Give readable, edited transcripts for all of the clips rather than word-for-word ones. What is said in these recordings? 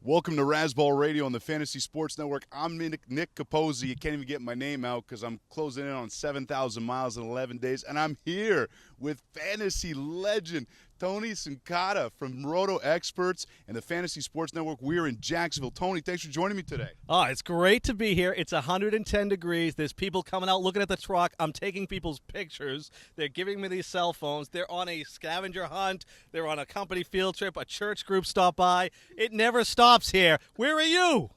Welcome to Razzball Radio on the Fantasy Sports Network. I'm Nick Capozzi. You can't even get my name out because I'm closing in on 7,000 miles in 11 days. And I'm here with fantasy legend Tony Cincotta from Roto Experts and the Fantasy Sports Network. We're in Jacksonville. Tony, thanks for joining me today. Oh, it's great to be here. It's 110 degrees. There's people coming out looking at the truck. I'm taking people's pictures. They're giving me these cell phones. They're on a scavenger hunt. They're on a company field trip. A church group stopped by. It never stops here. Where are you?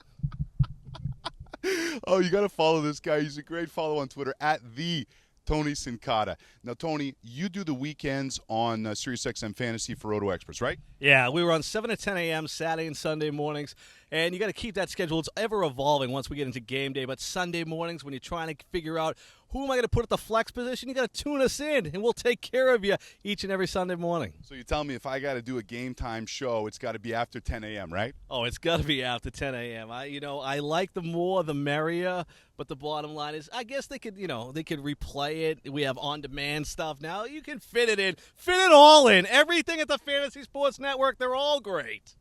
Oh, you got to follow this guy. He's a great follow on Twitter, @the Tony Cincotta. Now, Tony, you do the weekends on SiriusXM Fantasy for Roto Experts, right? Yeah, we were on 7 to 10 a.m. Saturday and Sunday mornings, and you got to keep that schedule. It's ever evolving once we get into game day, but Sunday mornings when you're trying to figure out who am I going to put at the flex position, you got to tune us in, and we'll take care of you each and every Sunday morning. So you tell me if I got to do a game time show, it's got to be after 10 a.m., right? Oh, it's got to be after 10 a.m. I like the more the merrier, but the bottom line is I guess they could replay it. We have on-demand stuff now. You can fit it all in. Everything at the Fantasy Sports Network, they're all great.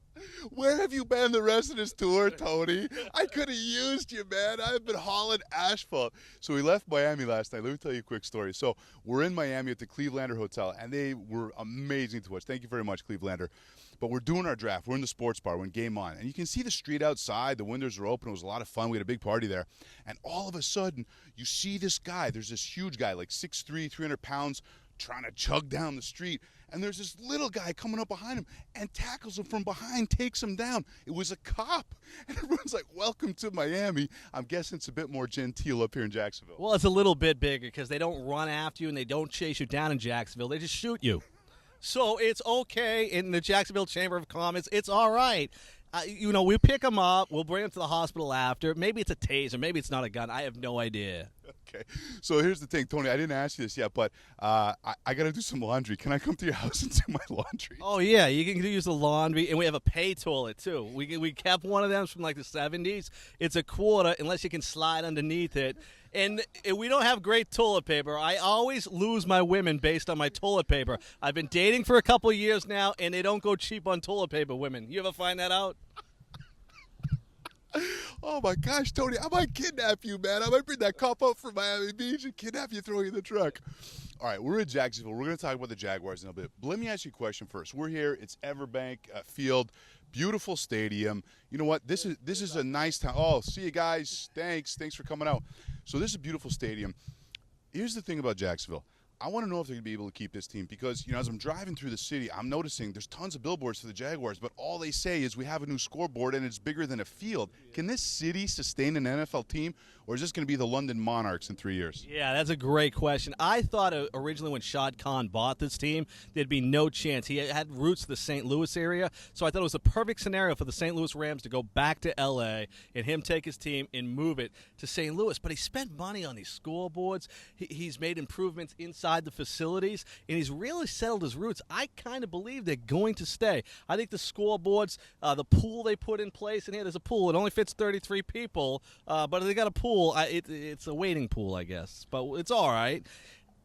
Where have you been the rest of this tour, Tony? I could have used you, man. I've been hauling asphalt. So we left Miami last night. Let me tell you a quick story. So we're in Miami at the Clevelander Hotel, and they were amazing to watch. Thank you very much, Clevelander. But we're doing our draft. We're in the sports bar. We're in game on. And you can see the street outside. The windows are open. It was a lot of fun. We had a big party there. And all of a sudden, you see this guy. There's this huge guy, like 6'3", 300 pounds, trying to chug down the street. And there's this little guy coming up behind him and tackles him from behind, takes him down. It was a cop. And everyone's like, welcome to Miami. I'm guessing it's a bit more genteel up here in Jacksonville. Well, it's a little bit bigger because they don't run after you and they don't chase you down in Jacksonville. They just shoot you. So it's okay in the Jacksonville Chamber of Commerce. It's all right. We pick them up. We'll bring them to the hospital after. Maybe it's a taser. Maybe it's not a gun. I have no idea. Okay. So here's the thing, Tony. I didn't ask you this yet, but I got to do some laundry. Can I come to your house and do my laundry? Oh, yeah. You can use the laundry. And we have a pay toilet, too. We kept one of them from, like, the 70s. It's a quarter unless you can slide underneath it. And we don't have great toilet paper. I always lose my women based on my toilet paper. I've been dating for a couple of years now, and they don't go cheap on toilet paper, women. You ever find that out? Oh, my gosh, Tony, I might kidnap you, man. I might bring that cop up from Miami Beach and kidnap you, throw you in the truck. All right, we're in Jacksonville. We're going to talk about the Jaguars in a bit. But let me ask you a question first. We're here. It's Everbank Field. Beautiful stadium. You know what? This is a nice town. Oh, see you guys. Thanks for coming out. So this is a beautiful stadium. Here's the thing about Jacksonville. I want to know if they're going to be able to keep this team because, as I'm driving through the city, I'm noticing there's tons of billboards for the Jaguars, but all they say is we have a new scoreboard and it's bigger than a field. Can this city sustain an NFL team, or is this going to be the London Monarchs in 3 years? Yeah, that's a great question. I thought originally when Shad Khan bought this team, there'd be no chance. He had roots to the St. Louis area, so I thought it was the perfect scenario for the St. Louis Rams to go back to L.A. and him take his team and move it to St. Louis. But he spent money on these scoreboards. He's made improvements inside the facilities, and he's really settled his roots. I kind of believe they're going to stay. I think the scoreboards, the pool they put in place, and here there's a pool. It only fits 33 people, but they got a pool. It's a waiting pool, I guess, but it's all right.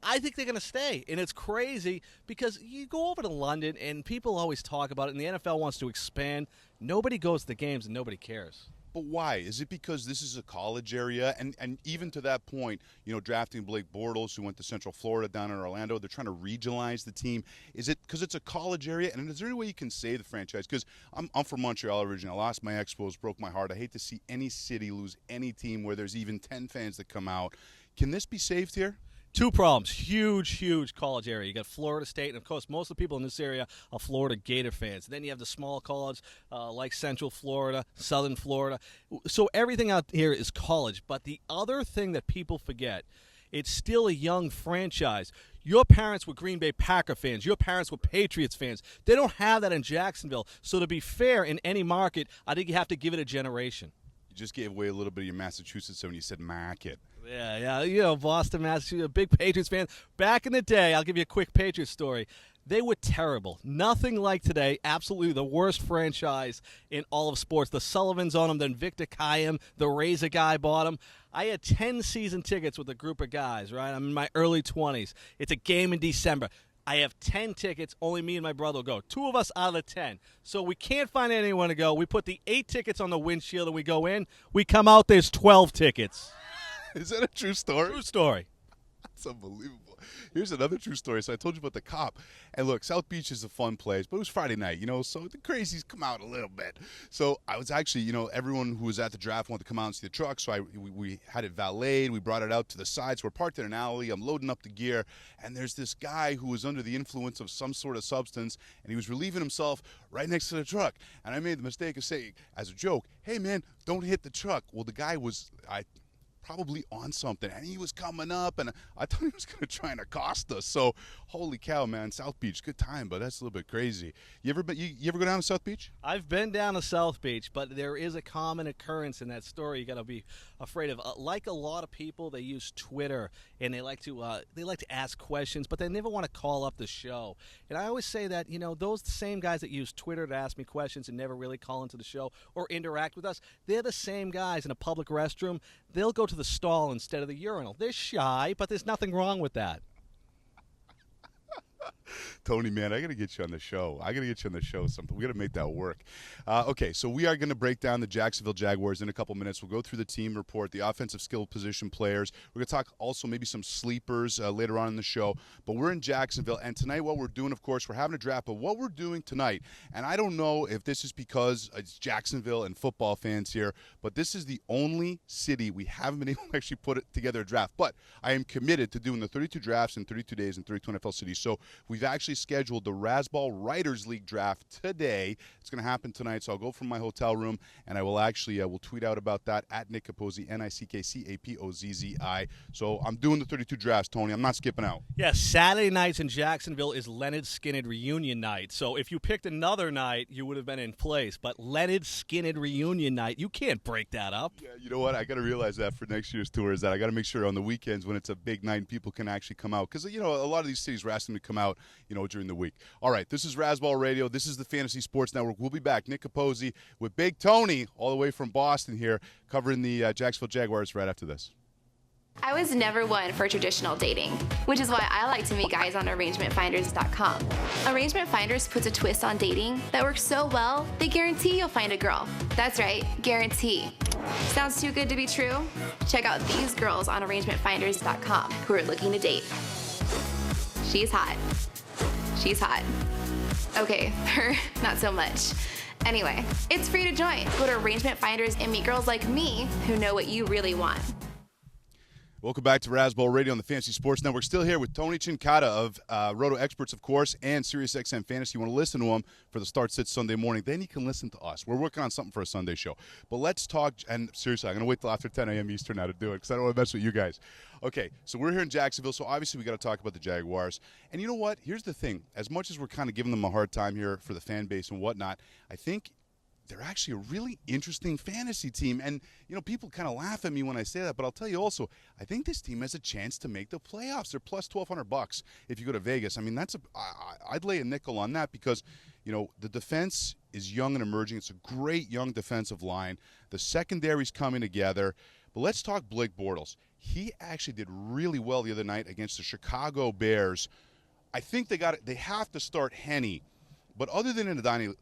I think they're going to stay, and it's crazy because you go over to London, and people always talk about it, and the NFL wants to expand. Nobody goes to the games, and nobody cares. But why? Is it because this is a college area? And even to that point, drafting Blake Bortles, who went to Central Florida down in Orlando, they're trying to regionalize the team. Is it because it's a college area? And is there any way you can save the franchise? Because I'm from Montreal originally. I lost my Expos, broke my heart. I hate to see any city lose any team where there's even 10 fans that come out. Can this be saved here? Two problems. Huge college area. You got Florida State, and, of course, most of the people in this area are Florida Gator fans. And then you have the small college like Central Florida, Southern Florida. So everything out here is college. But the other thing that people forget, it's still a young franchise. Your parents were Green Bay Packer fans. Your parents were Patriots fans. They don't have that in Jacksonville. So to be fair in any market, I think you have to give it a generation. You just gave away a little bit of your Massachusetts when you said market. Yeah. Boston, Massachusetts, a big Patriots fan. Back in the day, I'll give you a quick Patriots story. They were terrible. Nothing like today. Absolutely the worst franchise in all of sports. The Sullivans on them, then Victor Kayam, the Razor guy bought them. I had 10 season tickets with a group of guys, right? I'm in my early 20s. It's a game in December. I have 10 tickets. Only me and my brother will go. 2 of us out of the 10. So we can't find anyone to go. We put the 8 tickets on the windshield and we go in. We come out, there's 12 tickets. Is that a true story? True story. That's unbelievable. Here's another true story. So I told you about the cop. And look, South Beach is a fun place, but it was Friday night, so the crazies come out a little bit. So I was actually, everyone who was at the draft wanted to come out and see the truck. So we had it valeted. We brought it out to the side. So we're parked in an alley. I'm loading up the gear. And there's this guy who was under the influence of some sort of substance, and he was relieving himself right next to the truck. And I made the mistake of saying, as a joke, hey, man, don't hit the truck. Well, the guy was probably on something, and he was coming up, and I thought he was going to try and accost us. So, holy cow, man, South Beach, good time, but that's a little bit crazy. You ever go down to South Beach? I've been down to South Beach, but there is a common occurrence in that story you got to be afraid of. Like a lot of people, they use Twitter, and they like to ask questions, but they never want to call up the show. And I always say that, those same guys that use Twitter to ask me questions and never really call into the show or interact with us, they're the same guys in a public restroom. They'll go to the stall instead of the urinal. They're shy, but there's nothing wrong with that. Tony, man, I got to get you on the show. We got to make that work. Okay, so we are going to break down the Jacksonville Jaguars in a couple minutes. We'll go through the team report, the offensive skill position players. We're going to talk also maybe some sleepers later on in the show. But we're in Jacksonville, and tonight what we're doing, of course, we're having a draft. But what we're doing tonight, and I don't know if this is because it's Jacksonville and football fans here, but this is the only city we haven't been able to actually put together a draft. But I am committed to doing the 32 drafts in 32 days in 32 NFL cities. So we've actually scheduled the Razzball Writers League draft today. It's going to happen tonight, so I'll go from my hotel room, and I will actually will tweet out about that at Nick Capozzi, NickCapozzi. So I'm doing the 32 drafts, Tony. I'm not skipping out. Yes, Saturday nights in Jacksonville is Leonard Skinner reunion night. So if you picked another night, you would have been in place. But Leonard Skinner reunion night, you can't break that up. Yeah, you know what? I got to realize that for next year's tour is that I got to make sure on the weekends when it's a big night, people can actually come out. Because, a lot of these cities were asking them to come out, during the week. All right, this is Razzball Radio. This is the Fantasy Sports Network. We'll be back. Nick Capozzi with Big Tony all the way from Boston here, covering the Jacksonville Jaguars right after this. I was never one for traditional dating, which is why I like to meet guys on ArrangementFinders.com. Arrangement Finders puts a twist on dating that works so well, they guarantee you'll find a girl. That's right, guarantee. Sounds too good to be true? Check out these girls on ArrangementFinders.com who are looking to date. She's hot. She's hot. Okay, her, not so much. Anyway, it's free to join. Go to Arrangement Finders and meet girls like me who know what you really want. Welcome back to Razzball Radio on the Fantasy Sports Network. Still here with Tony Cincotta of Roto Experts, of course, and SiriusXM Fantasy. You want to listen to him for the Start Sit Sunday morning. Then you can listen to us. We're working on something for a Sunday show. But let's talk, and seriously, I'm going to wait till after 10 a.m. Eastern now to do it because I don't want to mess with you guys. Okay, so we're here in Jacksonville, so obviously we got to talk about the Jaguars. And you know what? Here's the thing. As much as we're kind of giving them a hard time here for the fan base and whatnot, I think they're actually a really interesting fantasy team. And, people kind of laugh at me when I say that, but I'll tell you also, I think this team has a chance to make the playoffs. They're plus $1,200 if you go to Vegas. I mean, I'd lay a nickel on that because, the defense is young and emerging. It's a great young defensive line. The secondary's coming together. But let's talk Blake Bortles. He actually did really well the other night against the Chicago Bears. I think they have to start Henny. But other than in the Dynasty,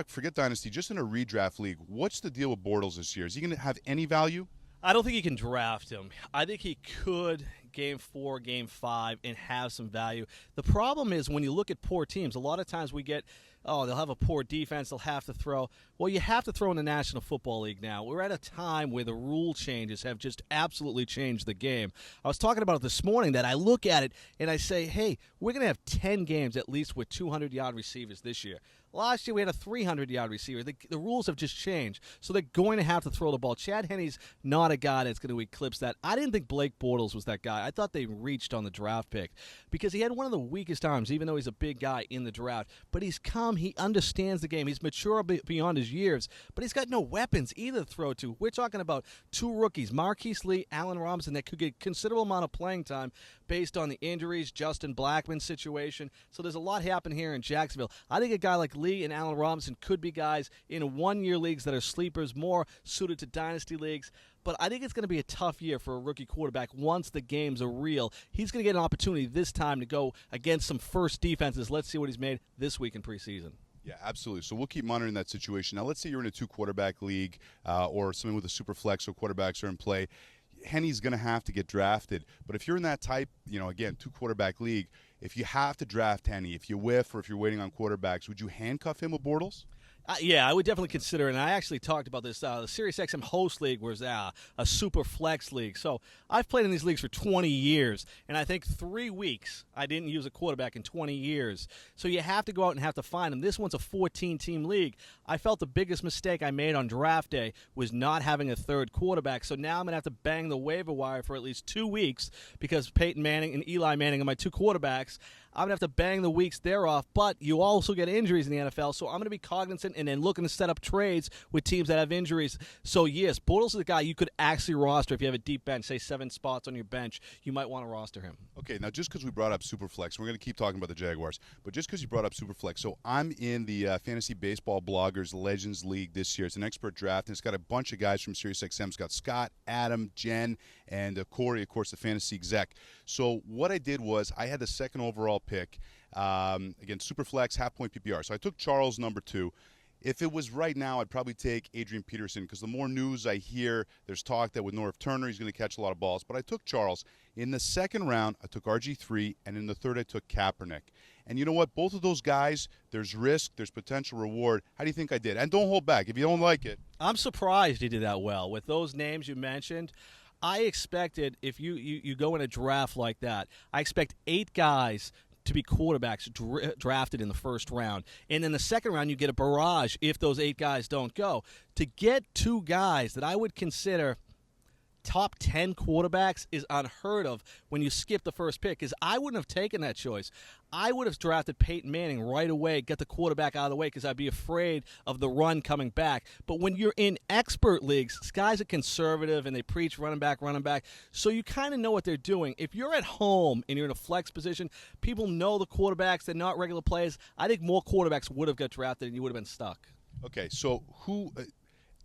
forget Dynasty, just in a redraft league, what's the deal with Bortles this year? Is he going to have any value? I don't think you can draft him. I think he could Game 4, Game 5, and have some value. The problem is when you look at poor teams, a lot of times we get, they'll have a poor defense, they'll have to throw. Well, you have to throw in the National Football League now. We're at a time where the rule changes have just absolutely changed the game. I was talking about it this morning that I look at it and I say, hey, we're going to have 10 games at least with 200-yard receivers this year. Last year we had a 300-yard receiver. The rules have just changed, so they're going to have to throw the ball. Chad Henne's not a guy that's going to eclipse that. I didn't think Blake Bortles was that guy. I thought they reached on the draft pick because he had one of the weakest arms, even though he's a big guy in the draft. But he's come. He understands the game. He's mature beyond his years, but he's got no weapons either to throw to. We're talking about 2 rookies, Marquise Lee, Allen Robinson, that could get considerable amount of playing time based on the injuries, Justin Blackman's situation. So there's a lot happening here in Jacksonville. I think a guy like Lee and Allen Robinson could be guys in one-year leagues that are sleepers, more suited to dynasty leagues. But I think it's going to be a tough year for a rookie quarterback once the games are real. He's going to get an opportunity this time to go against some first defenses. Let's see what he's made this week in preseason. Yeah, absolutely. So we'll keep monitoring that situation. Now, let's say you're in a 2-quarterback league or something with a super flex so quarterbacks are in play. Henny's going to have to get drafted. But if you're in that type, again, 2-quarterback league, if you have to draft Henny, if you whiff or if you're waiting on quarterbacks, would you handcuff him with Bortles? Yeah, I would definitely consider it. And I actually talked about this. The SiriusXM host league was a super flex league. So I've played in these leagues for 20 years. And I think 3 weeks I didn't use a quarterback in 20 years. So you have to go out and have to find them. This one's a 14-team league. I felt the biggest mistake I made on draft day was not having a third quarterback. So now I'm going to have to bang the waiver wire for at least 2 weeks because Peyton Manning and Eli Manning are my 2 quarterbacks. I'm going to have to bang the weeks there off, but you also get injuries in the NFL, so I'm going to be cognizant and then looking to set up trades with teams that have injuries. So, yes, Bortles is a guy you could actually roster if you have a deep bench, say 7 spots on your bench. You might want to roster him. Okay, now just because we brought up Superflex, we're going to keep talking about the Jaguars, but just because you brought up Superflex, so I'm in the Fantasy Baseball Bloggers Legends League this year. It's an expert draft, and it's got a bunch of guys from SiriusXM. It's got Scott, Adam, Jen, and Corey, of course, the fantasy exec. So what I did was I had the second overall pick. Again, Superflex, half-point PPR. So I took Charles, number 2. If it was right now, I'd probably take Adrian Peterson because the more news I hear, there's talk that with Norv Turner, he's going to catch a lot of balls. But I took Charles. In the second round, I took RG3, and in the third, I took Kaepernick. And you know what? Both of those guys, there's risk, there's potential reward. How do you think I did? And don't hold back. If you don't like it. I'm surprised you did that well. With those names you mentioned, I expected if you go in a draft like that, I expect 8 guys to be quarterbacks drafted in the first round. And in the second round, you get a barrage if those 8 guys don't go. To get 2 guys that I would consider top 10 quarterbacks is unheard of when you skip the first pick, because I wouldn't have taken that choice. I would have drafted Peyton Manning right away, get the quarterback out of the way, because I'd be afraid of the run coming back. But when you're in expert leagues, guys are conservative and they preach running back, so you kind of know what they're doing. If you're at home and you're in a flex position, people know the quarterbacks, they're not regular players. I think more quarterbacks would have got drafted and you would have been stuck. Okay, so who...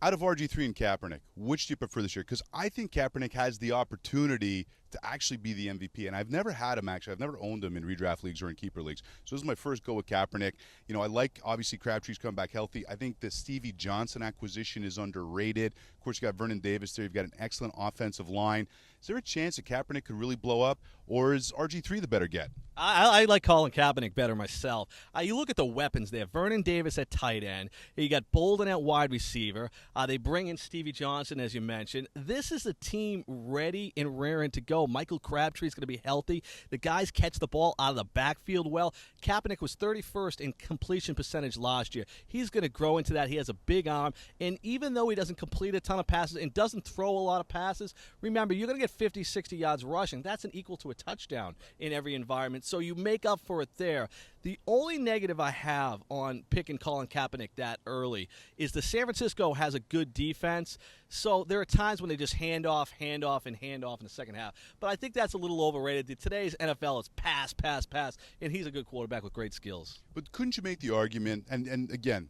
out of RG3 and Kaepernick, which do you prefer this year? Because I think Kaepernick has the opportunity to actually be the MVP. And I've never had him, actually. I've never owned him in redraft leagues or in keeper leagues. So this is my first go with Kaepernick. I like, obviously, Crabtree's come back healthy. I think the Stevie Johnson acquisition is underrated. Of course, you got Vernon Davis there. You've got an excellent offensive line. Is there a chance that Kaepernick could really blow up, or is RG3 the better get? I like Colin Kaepernick better myself. You look at the weapons there. Vernon Davis at tight end. You got Bolden at wide receiver. They bring in Stevie Johnson, as you mentioned. This is a team ready and raring to go. Michael Crabtree's going to be healthy. The guys catch the ball out of the backfield well. Kaepernick was 31st in completion percentage last year. He's going to grow into that. He has a big arm. And even though he doesn't complete a ton of passes and doesn't throw a lot of passes, remember, you're going to get 50, 60 yards rushing. That's an equal to a touchdown in every environment. So you make up for it there. The only negative I have on picking Colin Kaepernick that early is the San Francisco has a good defense. So there are times when they just hand off in the second half. But I think that's a little overrated. Today's NFL is pass, and he's a good quarterback with great skills. But couldn't you make the argument, and again,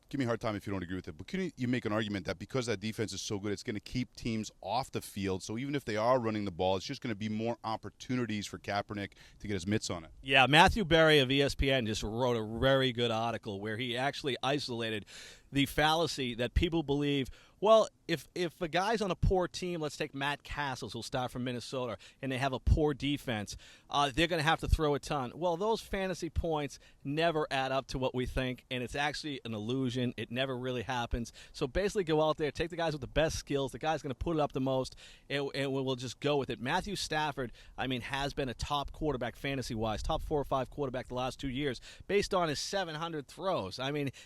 give me a hard time if you don't agree with it, but couldn't you make an argument that because that defense is so good, it's going to keep teams off the field, so even if they are running the ball, it's just going to be more opportunities for Kaepernick to get his mitts on it? Yeah, Matthew Berry of ESPN just wrote a very good article where he actually isolated the fallacy that people believe, well, if a guy's on a poor team, let's take Matt Castles, who'll start from Minnesota, and they have a poor defense, they're going to have to throw a ton. Well, those fantasy points never add up to what we think, and it's actually an illusion. It never really happens. So basically go out there, take the guys with the best skills, the guy's going to put it up the most, and we'll just go with it. Matthew Stafford, has been a top quarterback fantasy-wise, top 4 or 5 quarterback the last 2 years, based on his 700 throws.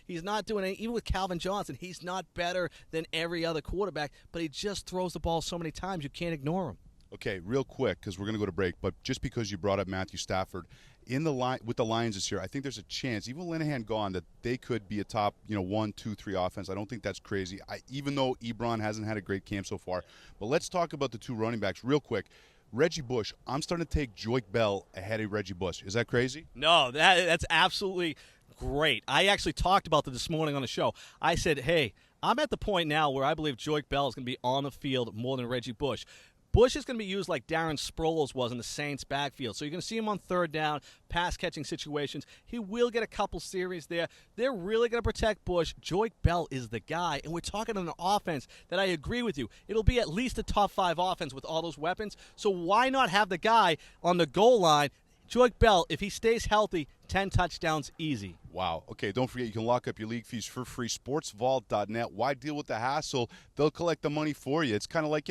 He's not doing anything. Even with Calvin Johnson, he's not better than every other quarterback, but he just throws the ball so many times you can't ignore him. Okay, real quick, because we're going to go to break, but just because you brought up Matthew Stafford, with the Lions this year, I think there's a chance, even with Linehan gone, that they could be a top 1, 2, 3 offense. I don't think that's crazy, even though Ebron hasn't had a great camp so far. But let's talk about the 2 running backs real quick. Reggie Bush, I'm starting to take Joique Bell ahead of Reggie Bush. Is that crazy? No, that's absolutely great. I actually talked about that this morning on the show. I said, hey, I'm at the point now where I believe Joique Bell is going to be on the field more than Reggie Bush. Bush is going to be used like Darren Sproles was in the Saints' backfield. So you're going to see him on third down, pass-catching situations. He will get a couple series there. They're really going to protect Bush. Joique Bell is the guy, and we're talking on an offense that I agree with you. It'll be at least a top 5 offense with all those weapons. So why not have the guy on the goal line? Joique Bell, if he stays healthy, 10 touchdowns easy. Wow. Okay, don't forget you can lock up your league fees for free. SportsVault.net. Why deal with the hassle? They'll collect the money for you. It's kind of like,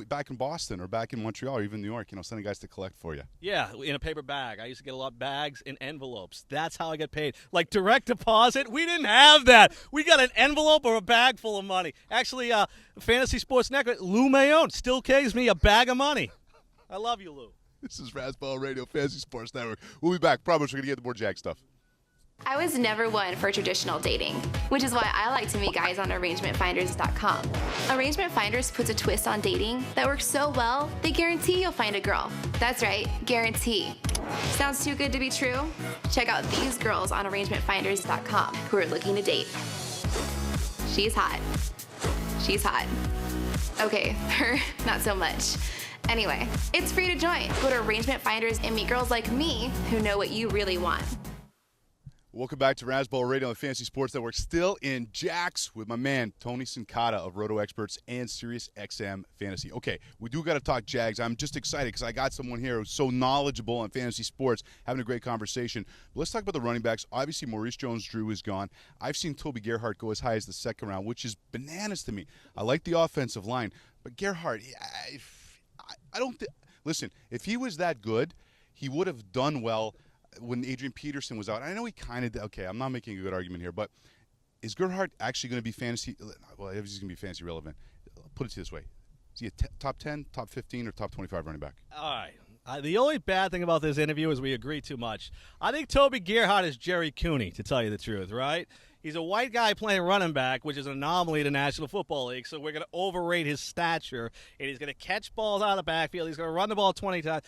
back in Boston or back in Montreal or even New York, sending guys to collect for you. Yeah, in a paper bag. I used to get a lot of bags and envelopes. That's how I get paid. Like direct deposit, we didn't have that. We got an envelope or a bag full of money. Actually, Fantasy Sports Network, Lou Mayone still pays me a bag of money. I love you, Lou. This is Razzball Radio, Fantasy Sports Network. We'll be back. Promise we're going to get the more Jag stuff. I was never one for traditional dating, which is why I like to meet guys on ArrangementFinders.com. Arrangement Finders puts a twist on dating that works so well, they guarantee you'll find a girl. That's right, guarantee. Sounds too good to be true? Check out these girls on ArrangementFinders.com who are looking to date. She's hot. She's hot. Okay, her, not so much. Anyway, it's free to join. Go to Arrangement Finders and meet girls like me who know what you really want. Welcome back to Razzball Radio on the Fantasy Sports Network. Still in Jax with my man, Tony Cincotta of Roto Experts and SiriusXM Fantasy. Okay, we do got to talk Jags. I'm just excited because I got someone here who's so knowledgeable on fantasy sports, having a great conversation. But let's talk about the running backs. Obviously, Maurice Jones-Drew is gone. I've seen Toby Gerhart go as high as the second round, which is bananas to me. I like the offensive line, but Gerhart, I don't listen, if he was that good, he would have done well when Adrian Peterson was out. I know he kind of did. Okay, I'm not making a good argument here, but is Gerhart actually going to be fantasy? Well, he's going to be fantasy relevant. Put it to this way. Is he a top 10, top 15, or top 25 running back? All right. The only bad thing about this interview is we agree too much. I think Toby Gerhart is Jerry Cooney, to tell you the truth, right? He's a white guy playing running back, which is an anomaly in the National Football League, so we're going to overrate his stature, and he's going to catch balls out of the backfield. He's going to run the ball 20 times.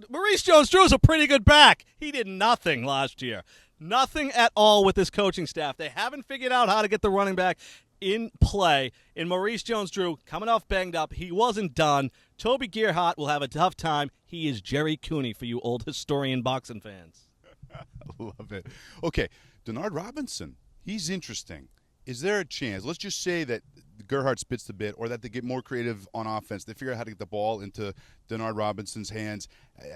Maurice Jones-Drew is a pretty good back. He did nothing last year. Nothing at all with this coaching staff. They haven't figured out how to get the running back in play. And Maurice Jones-Drew, coming off banged up, he wasn't done. Toby Gerhart will have a tough time. He is Jerry Cooney for you old historian boxing fans. I love it. Okay, Denard Robinson. He's interesting. Is there a chance? Let's just say that Gerhart spits the bit, or that they get more creative on offense. They figure out how to get the ball into Denard Robinson's hands.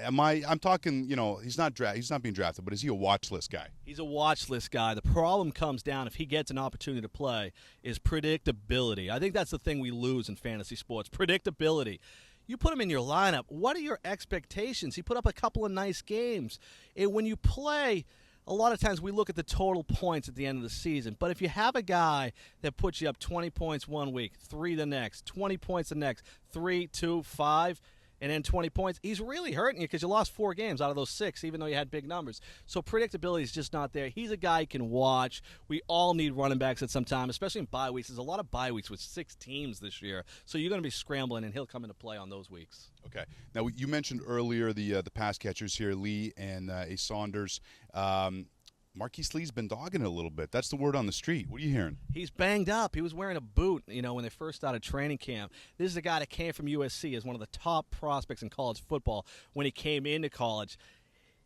I'm talking. He's not being drafted, but is he a watch list guy? He's a watch list guy. The problem comes down, if he gets an opportunity to play, is predictability. I think that's the thing we lose in fantasy sports: predictability. You put him in your lineup. What are your expectations? He put up a couple of nice games, and when you play, a lot of times we look at the total points at the end of the season. But if you have a guy that puts you up 20 points one week, 3 the next, 20 points the next, 3, 2, 5, and then 20 points, he's really hurting you because you lost 4 games out of those 6, even though you had big numbers. So predictability is just not there. He's a guy you can watch. We all need running backs at some time, especially in bye weeks. There's a lot of bye weeks with 6 teams this year. So you're going to be scrambling, and he'll come into play on those weeks. Okay. Now, you mentioned earlier the pass catchers here, Lee and A. Saunders. Marquise Lee's been dogging it a little bit. That's the word on the street. What are you hearing? He's banged up. He was wearing a boot, when they first started training camp. This is a guy that came from USC as one of the top prospects in college football when he came into college.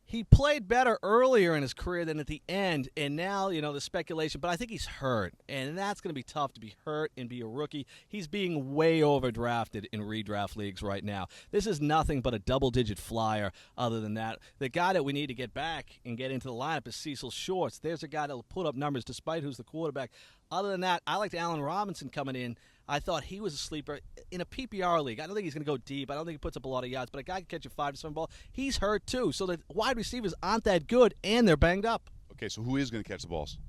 He played better earlier in his career than at the end, and now, the speculation, but I think he's hurt, and that's going to be tough to be hurt and be a rookie. He's being way overdrafted in redraft leagues right now. This is nothing but a double-digit flyer other than that. The guy that we need to get back and get into the lineup is Cecil Shorts. There's a guy that will put up numbers despite who's the quarterback. Other than that, I liked Allen Robinson coming in. I thought he was a sleeper in a PPR league. I don't think he's going to go deep. I don't think he puts up a lot of yards, but a guy can catch a 5 to 7 ball. He's hurt too. So the wide receivers aren't that good, and they're banged up. Okay, so who is going to catch the balls?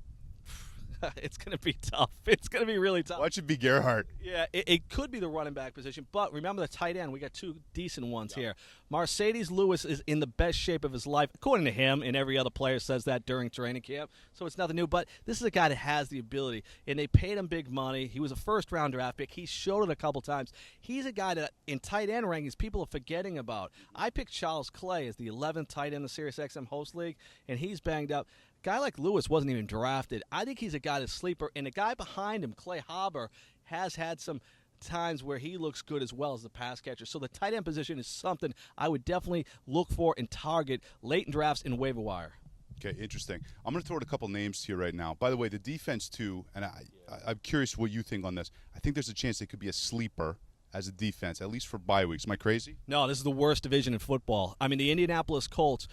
It's going to be tough. It's going to be really tough. Why should it be Gerhart? Yeah, it could be the running back position, but remember the tight end. We got 2 decent ones here. Mercedes Lewis is in the best shape of his life, according to him, and every other player says that during training camp, so it's nothing new. But this is a guy that has the ability, and they paid him big money. He was a first-round draft pick. He showed it a couple times. He's a guy that, in tight end rankings, people are forgetting about. I picked Charles Clay as the 11th tight end in the SiriusXM host league, and he's banged up. A guy like Lewis wasn't even drafted. I think he's a guy that's sleeper, and the guy behind him, Clay Harbor, has had some times where he looks good as well as the pass catcher. So the tight end position is something I would definitely look for and target late in drafts in waiver wire. Okay, interesting. I'm going to throw out a couple names here right now. By the way, the defense too, and I'm curious what you think on this. I think there's a chance they could be a sleeper as a defense, at least for bye weeks. Am I crazy? No, this is the worst division in football. I mean, the Indianapolis Colts,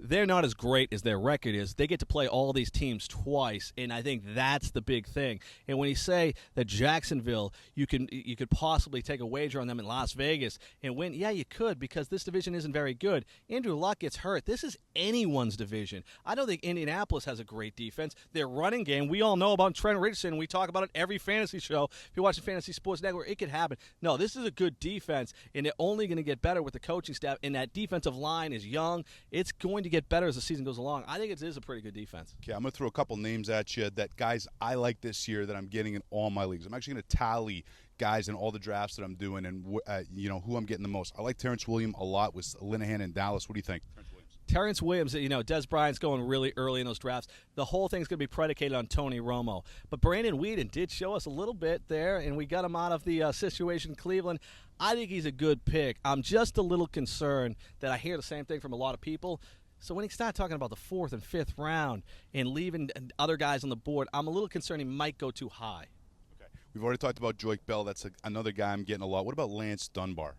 they're not as great as their record is. They get to play all these teams twice, and I think that's the big thing. And when you say that Jacksonville, you could possibly take a wager on them in Las Vegas and win, yeah, you could, because this division isn't very good. Andrew Luck gets hurt. This is anyone's division. I don't think Indianapolis has a great defense. Their running game, we all know about Trent Richardson. We talk about it every fantasy show. If you're watching Fantasy Sports Network, it could happen. No, this is a good defense, and they're only going to get better with the coaching staff, and that defensive line is young. It's going to get better as the season goes along. I think it is a pretty good defense. Okay, I'm going to throw a couple names at you that guys I like this year that I'm getting in all my leagues. I'm actually going to tally guys in all the drafts that I'm doing and who I'm getting the most. I like Terrence Williams a lot with Linehan in Dallas. What do you think? Terrence Williams, Des Bryant's going really early in those drafts. The whole thing's going to be predicated on Tony Romo. But Brandon Weeden did show us a little bit there, and we got him out of the situation in Cleveland. I think he's a good pick. I'm just a little concerned that I hear the same thing from a lot of people. So when he started talking about the 4th and 5th round and leaving other guys on the board, I'm a little concerned he might go too high. Okay. We've already talked about Joique Bell. That's another guy I'm getting a lot. What about Lance Dunbar?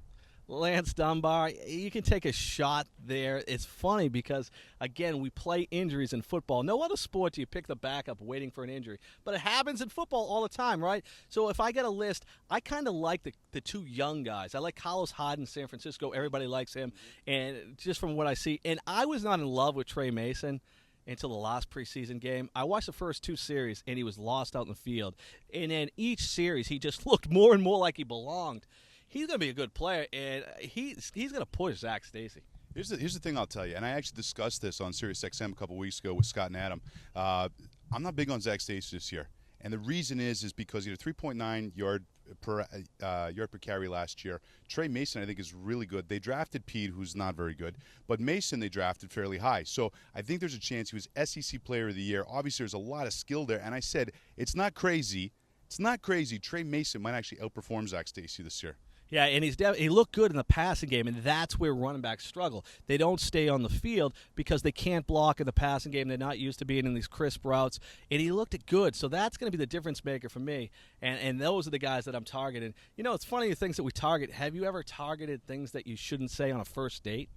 Lance Dunbar, you can take a shot there. It's funny because, again, we play injuries in football. No other sport do you pick the backup waiting for an injury. But it happens in football all the time, right? So if I get a list, I kind of like the two young guys. I like Carlos Hyde in San Francisco. Everybody likes him. And just from what I see. And I was not in love with Trey Mason until the last preseason game. I watched the first 2 series, and he was lost out in the field. And then each series, he just looked more and more like he belonged. He's going to be a good player, and he's going to push Zach Stacy. Here's the thing I'll tell you, and I actually discussed this on SiriusXM a couple weeks ago with Scott and Adam. I'm not big on Zach Stacy this year, and the reason is because he had a 3.9 yard per carry last year. Trey Mason, I think, is really good. They drafted Pete, who's not very good, but Mason they drafted fairly high. So I think there's a chance he was SEC Player of the Year. Obviously, there's a lot of skill there, and I said it's not crazy. It's not crazy. Trey Mason might actually outperform Zach Stacy this year. Yeah, and he looked good in the passing game, and that's where running backs struggle. They don't stay on the field because they can't block in the passing game. They're not used to being in these crisp routes, and he looked good. So that's going to be the difference maker for me, and those are the guys that I'm targeting. It's funny the things that we target. Have you ever targeted things that you shouldn't say on a first date?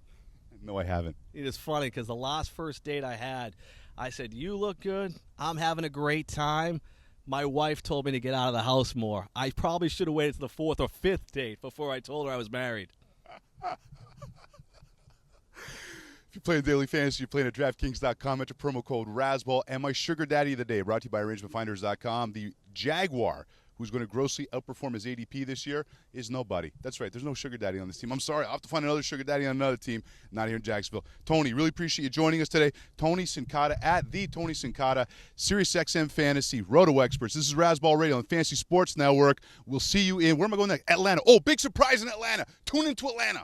No, I haven't. It is funny because the last first date I had, I said, "You look good. I'm having a great time." My wife told me to get out of the house more. I probably should have waited to the 4th or 5th date before I told her I was married. If you're playing Daily Fantasy, you're playing at DraftKings.com. Enter promo code Razzball. And my sugar daddy of the day, brought to you by ArrangementFinders.com. The Jaguar, who's going to grossly outperform his ADP this year, is nobody. That's right. There's no sugar daddy on this team. I'm sorry. I'll have to find another sugar daddy on another team, not here in Jacksonville. Tony, really appreciate you joining us today. Tony Cincotta at the Tony Cincotta, SiriusXM Fantasy, Roto Experts. This is Razzball Radio on the Fantasy Sports Network. We'll see you in, where am I going next? Atlanta. Oh, big surprise in Atlanta. Tune into Atlanta.